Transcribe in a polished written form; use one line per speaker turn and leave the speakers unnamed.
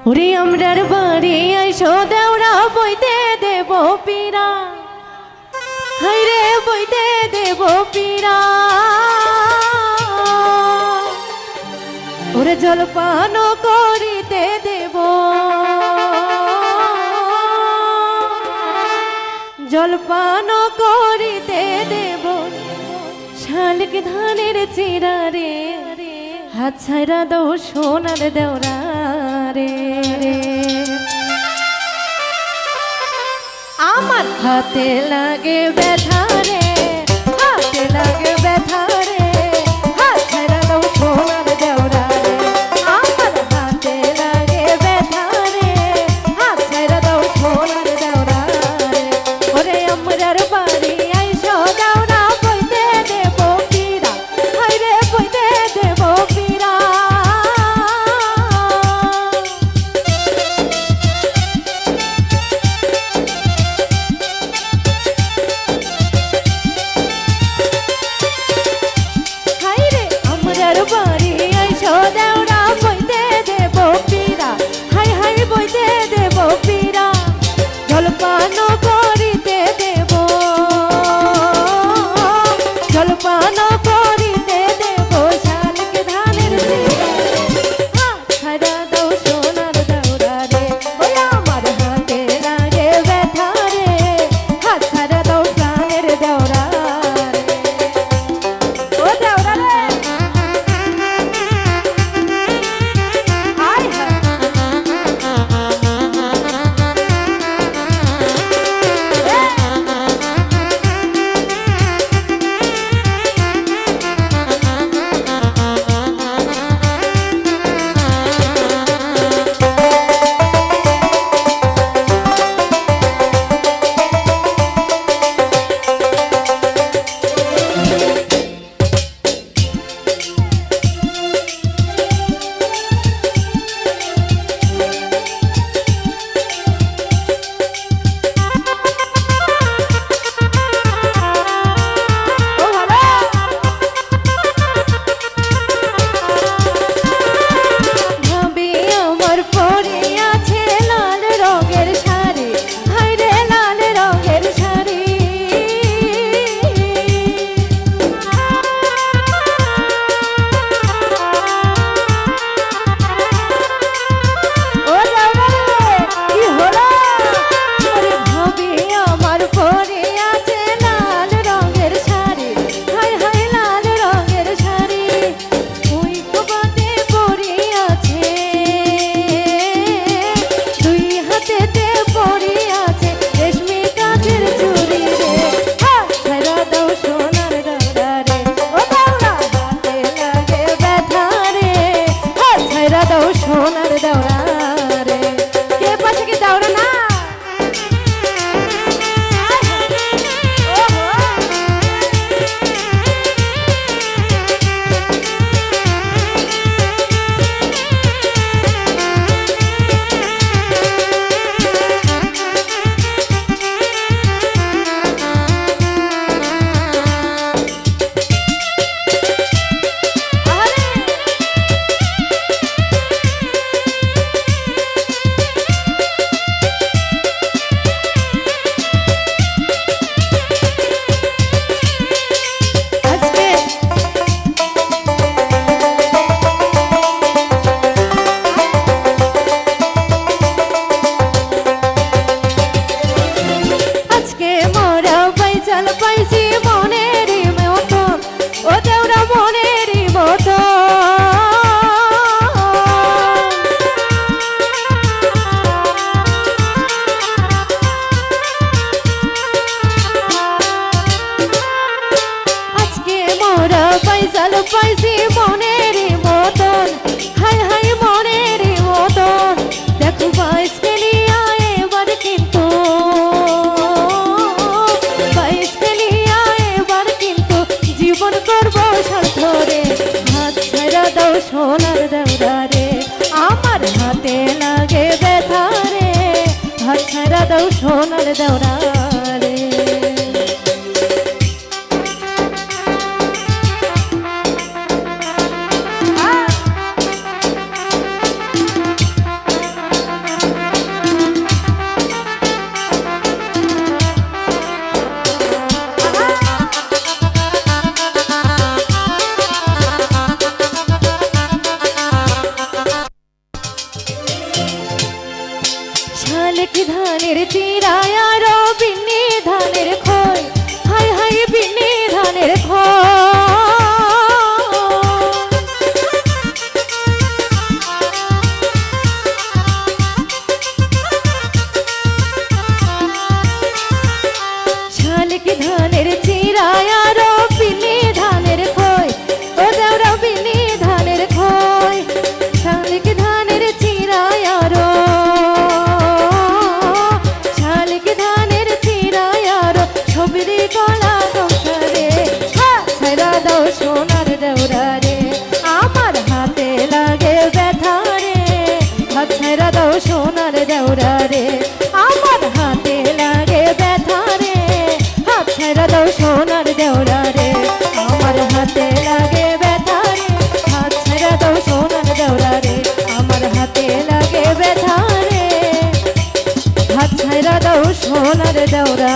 ওরে আমরার বাড়ি আইসো দেওরা বইতে দেব পীরা, হাইরে বইতে দেব পীরা। ওরে জলপান করিতে দেব, জলপান করিতে দেব শালিক ধানের চিরা রে, হাত ছাইরা দাও সোনার দেওরা রে। আমার হাতে লাগে ব্যথা রে, হাতে লাগে ব্যথা রে, হাত ছাইরা দাও সোনার দেওরা রে। আমার হাতে লাগে ব্যথা রে, হাত ছাইরা দাও সোনার দেওরা রে। ওরে আমরার বাড়ি আইসো দেওরা বইতে দেব পীরা, হাইরে বইতে দেব পীরা। হাইরে আমরার বাড়ি আইসো দেওরা বইতে দেব পীরা, হাই হাই বইতে দেব পীরা। জলপান করিতে দেব, জলপান করিতে দেব শালিক ধানের চিরা রে, হাত ছাইরা দাও সোনার দেওরা রে। ওই আমার হাতে লাগে ব্যথা রে, হাত ছাইরা দাও প্রাণের দেওরা রে। ও দেওরা রে, হায় হায়। ভাবি আমার পরে আছে লাল রঙের শাড়ি, হাইরে লাল রঙের শাড়ি। ও দেওরা রে, কি হলো? ওরে ভাবি আমার পরে আছে লাল রঙের শাড়ি, হাই হাই লাল রঙের শাড়ি। ওই কবাতে পরে আছে, দুই হাতেতে পরে আছে রেশমি কাচের চুড়ি রে, হাত ছাইরা দাও সোনার দেওরা রে। ও দেওরা হাতে লাগে ব্যথা রে, হাত ছাইরা দাও সোনার দেওরা রে। কে পাশে কি দেওরা না? ওহো। আজকে আজকে মোরা পয়সাল পাইছি মনেরই মতন, ও দেওরা মনেরই মতন। আজকে মোরা পয়সাল পাইছি মনেরই মতন, হাই হাই মনেরই মতন। দেখো বাইসকে নিয়ে এবার কিন্তু, বাইসকে নিয়ে এবার কিন্তু জীবন করবো সার্থ রে। হাত ছাইরা দাও সোনার দেওরা রে, আমার হাতে লাগে ব্যথা রে, হাত ছাইরা দাও সোনার দেওরা রে। কি ধানের চিরায় আরো বিন্নি ধানের খই, হাই হাই বিন্নি ধানের খই। শালিক ধানের চিরায় আরো বিন্নি ধানের খই, ও দেওরা বিন্নি ধানের খই। শালিক ধানের চিরায় আরো, শালিক ধানের চিরায় আরো সবরি কলা দোষারে, ছাইরা দাও সোনার দেওরা রে, আমার হাতে লাগে ব্যথা রে, হাত ছাইরা দাও সোনার দেওরা রে, আমার হাতে লাগে ব্যথা রে, হাত ছাইরা দাও সোনার দেওরা রে, আমার হাতে লাগে ব্যথা রে, হাত ছাইরা দাও সোনার দেওরা রে, আমার হাতে লাগে ব্যথা রে, হাত ছাইরা দাও সোনার দেওরা।